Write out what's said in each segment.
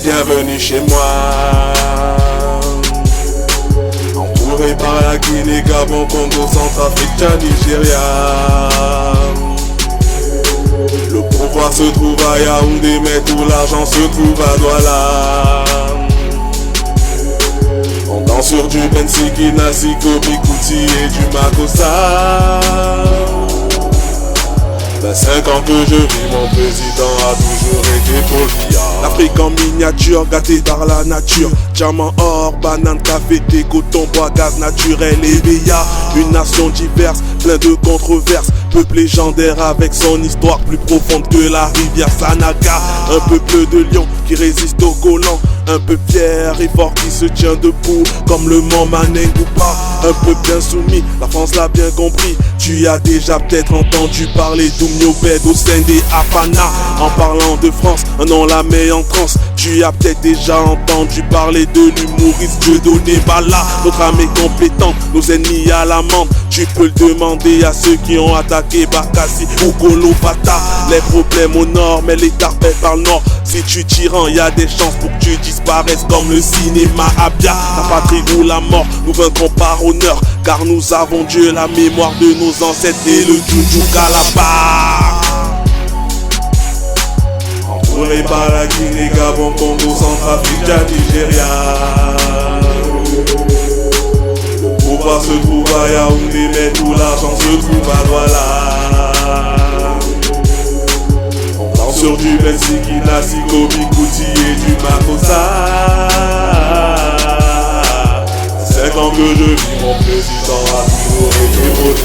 bienvenue chez moi. Entouré par la Guinée, Gabon, Congo, Centrafrique, Tchad, Nigeria. Le pouvoir se trouve à Yaoundé, mais tout l'argent se trouve à Douala. On danse sur du Bensiki, Nasiko, Bikouti et du Makossa. 25 ans que je vis, mon président a toujours été Paul. L'Afrique en miniature, gâtée par la nature. Diamant, or, banane, café, thé, coton, bois, gaz naturel et BIA. Une nation diverse, plein de controverses. Peuple légendaire avec son histoire plus profonde que la rivière Sanaga. Un peuple de lions qui résiste aux colons. Un peu fier et fort qui se tient debout comme le mont Manengoupa. Un peuple bien soumis, la France l'a bien compris. Tu as déjà peut-être entendu parler d'Oumniobed au sein des Afana. En parlant de France, un nom la met en transe. Tu as peut-être déjà entendu parler de l'humoriste Dieudonné Bala. Notre âme est compétente, nos ennemis à l'amende. Tu peux le demander à ceux qui ont attaqué Bakassi ou Kolobata. Les problèmes au nord, mais les tarpets par le nord. Si tu tyran, y a des chances pour que tu disparaisses comme le cinéma Abia. La patrie ou la mort, nous vaincrons par honneur. Car nous avons Dieu, la mémoire de nos ancêtres et le Djoudjou Kalaba. Entouré par la Guinée, Gabon, Congo, Centrafrique, Tchad, Nigeria. Le pouvoir se trouve à Yaoundé, mais tout l'argent se trouve à Douala. On danse sur du Bensiki, Nasiko, Bikouti et du Makossa. 5 ans que je vis, mon président a toujours été Paul.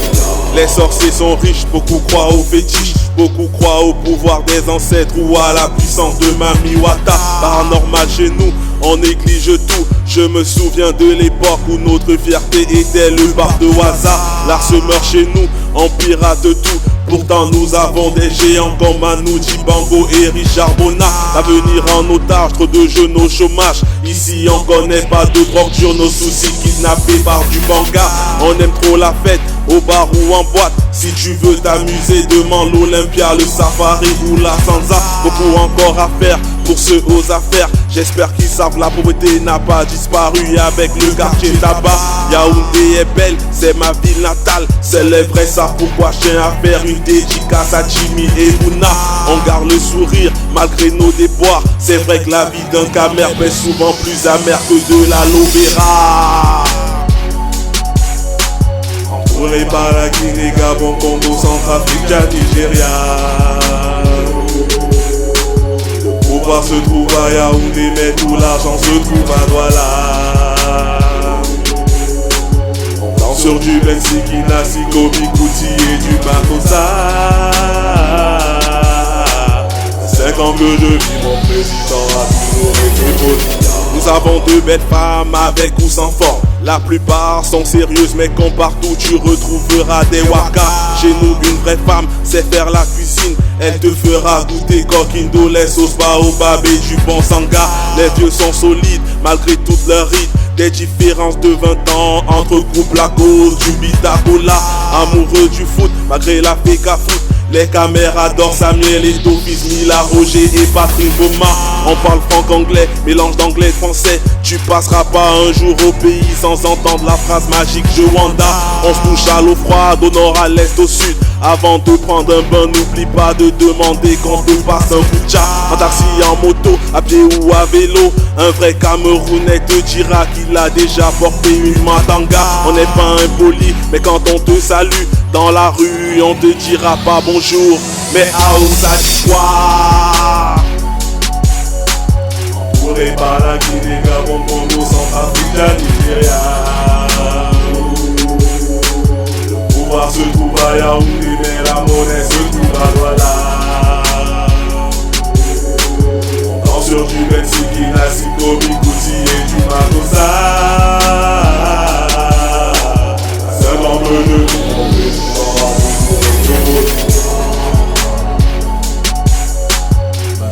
Les sorciers sont riches, beaucoup croient aux fétiches. Beaucoup croient au pouvoir des ancêtres ou à la puissance de Mami Wata. Paranormal chez nous, on néglige tout. Je me souviens de l'époque où notre fierté était le bar de Waza. L'art se meurt chez nous, on pirate tout. Pourtant nous avons des géants comme Manu Dibango et Richard Bona. L'avenir en otage, trop de jeunes au chômage. Ici on connaît pas de drogue dure, nos soucis kidnappés par du banga. On aime trop la fête, au bar ou en boîte. Si tu veux t'amuser, demande l'Olympia, le Safari ou la Sansa. Beaucoup encore à faire pour ceux aux affaires. J'espère qu'ils savent la pauvreté n'a pas disparu avec le quartier tabac. Yaoundé est belle, c'est ma ville natale. C'est les vrais savent pourquoi je tiens à faire une dédicace à Jimmy et Luna. On garde le sourire malgré nos déboires. C'est vrai que la vie d'un camère est souvent plus amère que de la Lobera. Entouré par la Guinée, Gabon, Congo, Centrafrique, Tchad, Nigeria. Le pouvoir se trouve à Yaoundé, mais tout l'argent se trouve à Douala. On danse sur du Bensiki, Nasiko, Bikouti et du Makossa. 5 ans que je vis, mon président a toujours été Paul. Nous avons de belles femmes avec ou sans forme. La plupart sont sérieuses, mais comme partout tu retrouveras des waka. Chez nous une vraie femme sait faire la cuisine. Elle te fera goûter coquine d'eau, les sauces baobab et du bon sanga. Les vieux sont solides malgré toutes leurs rides. Des différences de 20 ans entre groupes à cause du bitacola. Amoureux du foot malgré la féca foot. Les caméras adorent Samuel et Dauphiz, Mila, Roger et Patrick Boma. On parle franc-anglais, mélange d'anglais et français. Tu passeras pas un jour au pays sans entendre la phrase magique Je Wanda. On se touche à l'eau froide, au nord, à l'est, au sud. Avant de prendre un bain, n'oublie pas de demander qu'on te passe un bout de chat. En taxi, en moto, à pied ou à vélo. Un vrai Camerounais te dira qu'il a déjà porté une matanga. On n'est pas impoli, mais quand on te salue dans la rue, on te dira pas bonjour, mais Aoussa dit quoi? Entouré par la Guinée, Gabon, Congo, Centrafrique, Tchad, Nigeria. Le pouvoir se trouve à Yaoundé, mais la monnaie se trouve à Douala. On danse sur du Bensiki, Nasiko, Bikouti et du Makossa. 5 ans que je vis, mon président a toujours été Paul.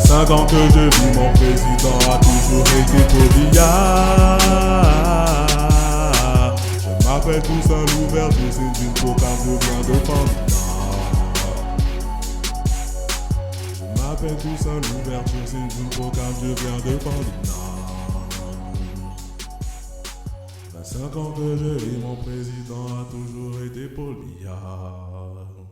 5 ans que je vis, mon président a toujours été Polia. Je m'appelle Toussaint Louverture, c'est une cocarde de blanc de Pandina. Je m'appelle fait tout ça, l'ouverture c'est une vocale, je viens de Paulina. 25 ans que je vis, mon président a toujours été Paul Biya.